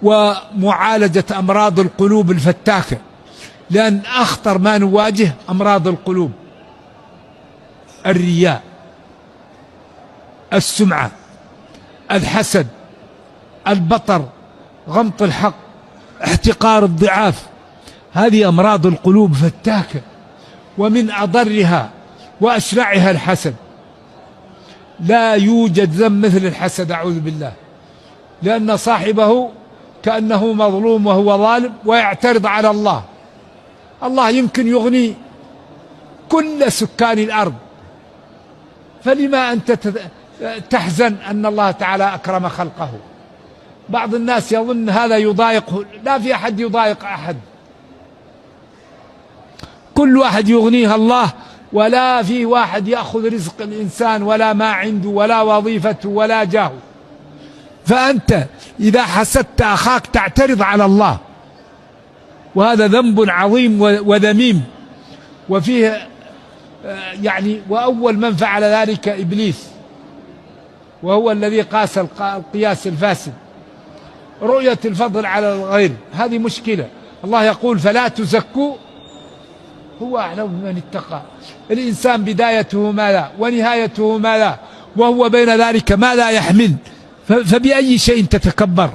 ومعالجة أمراض القلوب الفتاكة، لأن أخطر ما نواجه أمراض القلوب: الرياء، السمعة، الحسد، البطر، غمط الحق، احتقار الضعاف. هذه أمراض القلوب فتاكة، ومن أضرها وأشرعها الحسد. لا يوجد ذنب مثل الحسد، أعوذ بالله، لأن صاحبه كأنه مظلوم وهو ظالم ويعترض على الله. الله يمكن يغني كل سكان الأرض، فلما أنت تحزن أن الله تعالى أكرم خلقه؟ بعض الناس يظن هذا يضايقه. لا في أحد يضايق أحد، كل واحد يغنيها الله، ولا في واحد يأخذ رزق الإنسان ولا ما عنده ولا وظيفته ولا جاهه. فأنت إذا حسدت أخاك تعترض على الله، وهذا ذنب عظيم وذميم. وفيه وأول من فعل ذلك إبليس، وهو الذي قاس القياس الفاسد. رؤية الفضل على الغير هذه مشكلة. الله يقول: فلا تزكوا هو أعلم بمن اتقى. الإنسان بدايته ما لا ونهايته ما لا، وهو بين ذلك ما لا يحمل، فبأي شيء تتكبر؟